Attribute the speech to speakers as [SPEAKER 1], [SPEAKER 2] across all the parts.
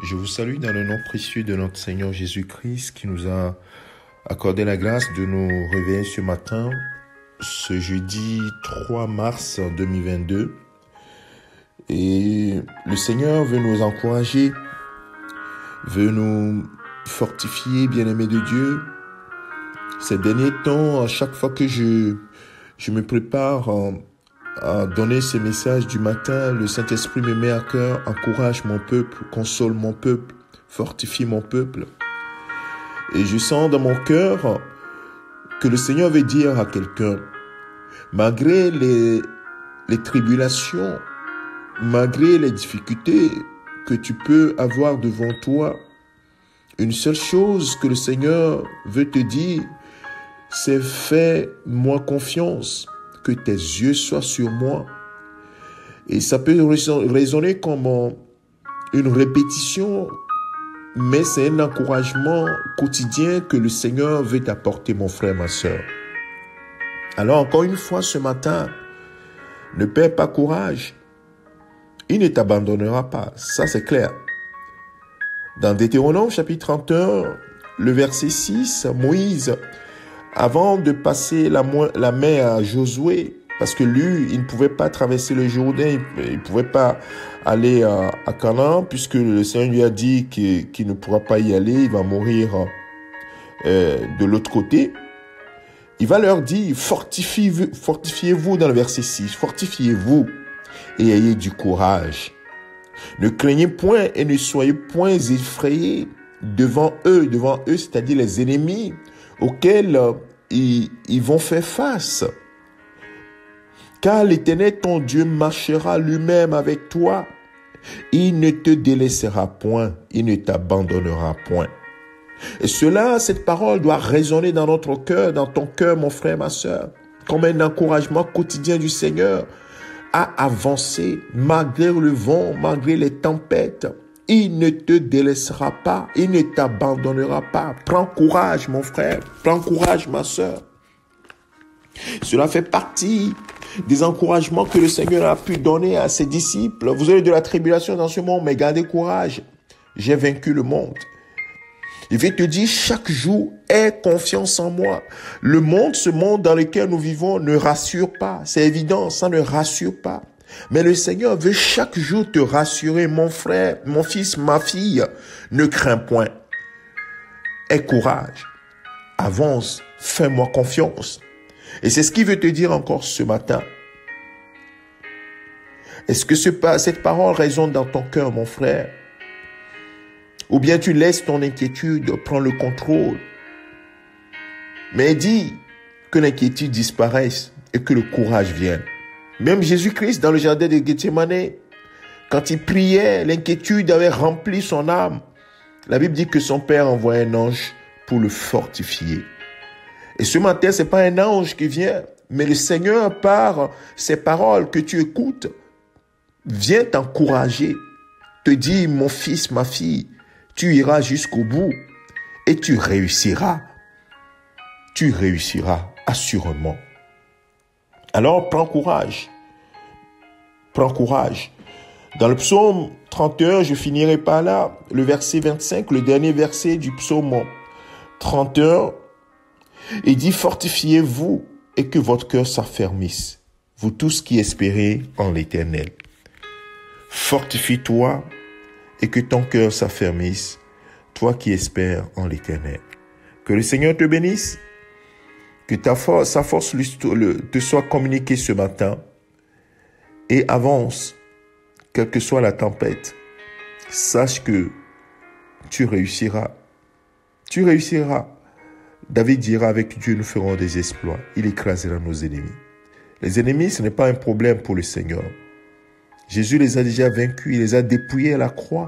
[SPEAKER 1] Je vous salue dans le nom précieux de notre Seigneur Jésus-Christ qui nous a accordé la grâce de nous réveiller ce matin, ce jeudi 3 mars 2022. Et le Seigneur veut nous encourager, veut nous fortifier, bien-aimés de Dieu. Ces derniers temps, à chaque fois que je me prépare à donner ces messages du matin, le Saint-Esprit me met à cœur: encourage mon peuple, console mon peuple, fortifie mon peuple. Et je sens dans mon cœur que le Seigneur veut dire à quelqu'un, malgré les tribulations, malgré les difficultés que tu peux avoir devant toi, une seule chose que le Seigneur veut te dire, c'est: fais-moi confiance, que tes yeux soient sur moi. Et ça peut résonner comme une répétition, mais c'est un encouragement quotidien que le Seigneur veut t'apporter, mon frère, ma sœur. Alors encore une fois ce matin, ne perds pas courage. Il ne t'abandonnera pas, ça c'est clair. Dans Deutéronome chapitre 31, le verset 6, Moïse, avant de passer la mer à Josué, parce que lui, il ne pouvait pas traverser le Jourdain, il ne pouvait pas aller à Canaan, puisque le Seigneur lui a dit qu'il ne pourra pas y aller, il va mourir de l'autre côté. Il va leur dire: fortifiez-vous dans le verset 6, fortifiez-vous et ayez du courage. Ne craignez point et ne soyez point effrayés devant eux, c'est-à-dire les ennemis auxquels ils vont faire face. Car l'Éternel, ton Dieu, marchera lui-même avec toi. Il ne te délaissera point, il ne t'abandonnera point. Et cette parole doit résonner dans notre cœur, dans ton cœur, mon frère, ma sœur, comme un encouragement quotidien du Seigneur à avancer malgré le vent, malgré les tempêtes. Il ne te délaissera pas, il ne t'abandonnera pas. Prends courage, mon frère, prends courage, ma sœur. Cela fait partie des encouragements que le Seigneur a pu donner à ses disciples. Vous aurez de la tribulation dans ce monde, mais gardez courage. J'ai vaincu le monde. Il veut te dire chaque jour: aie confiance en moi. Ce monde dans lequel nous vivons ne rassure pas. C'est évident, ça ne rassure pas. Mais le Seigneur veut chaque jour te rassurer: mon frère, mon fils, ma fille, ne crains point. Aie courage. Avance. Fais-moi confiance. Et c'est ce qu'il veut te dire encore ce matin. Est-ce que cette parole résonne dans ton cœur, mon frère? Ou bien tu laisses ton inquiétude prendre le contrôle? Mais dis que l'inquiétude disparaisse et que le courage vienne. Même Jésus-Christ, dans le jardin de Gethsémane, quand il priait, l'inquiétude avait rempli son âme. La Bible dit que son Père envoie un ange pour le fortifier. Et ce matin, ce n'est pas un ange qui vient, mais le Seigneur, par ces paroles que tu écoutes, vient t'encourager, te dit: mon fils, ma fille, tu iras jusqu'au bout et tu réussiras. Tu réussiras assurément. Alors, prends courage. Prends courage. Dans le psaume 31, je finirai par là, le verset 25, le dernier verset du psaume 31, il dit: fortifiez-vous et que votre cœur s'affermisse, vous tous qui espérez en l'Éternel. Fortifie-toi et que ton cœur s'affermisse, toi qui espères en l'Éternel. Que le Seigneur te bénisse, que sa force te soit communiquée ce matin, et avance, quelle que soit la tempête. Sache que tu réussiras. Tu réussiras. David dira: avec Dieu nous ferons des exploits. Il écrasera nos ennemis. Les ennemis, ce n'est pas un problème pour le Seigneur. Jésus les a déjà vaincus, il les a dépouillés à la croix.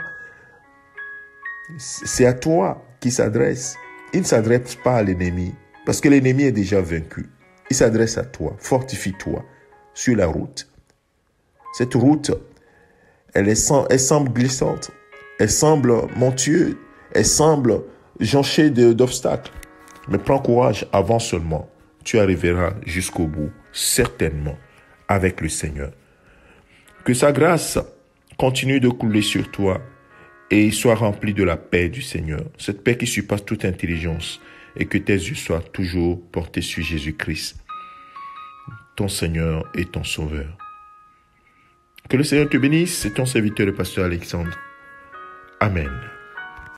[SPEAKER 1] C'est à toi qu'il s'adresse. Il ne s'adresse pas à l'ennemi, parce que l'ennemi est déjà vaincu. Il s'adresse à toi. Fortifie-toi sur la route. Cette route, elle semble glissante, elle semble montueuse, elle semble jonchée d'obstacles. Mais prends courage, avance seulement. Tu arriveras jusqu'au bout, certainement, avec le Seigneur. Que sa grâce continue de couler sur toi et sois rempli de la paix du Seigneur, cette paix qui surpasse toute intelligence, et que tes yeux soient toujours portés sur Jésus-Christ, ton Seigneur et ton Sauveur. Que le Seigneur te bénisse, c'est ton serviteur le pasteur Alexandre. Amen.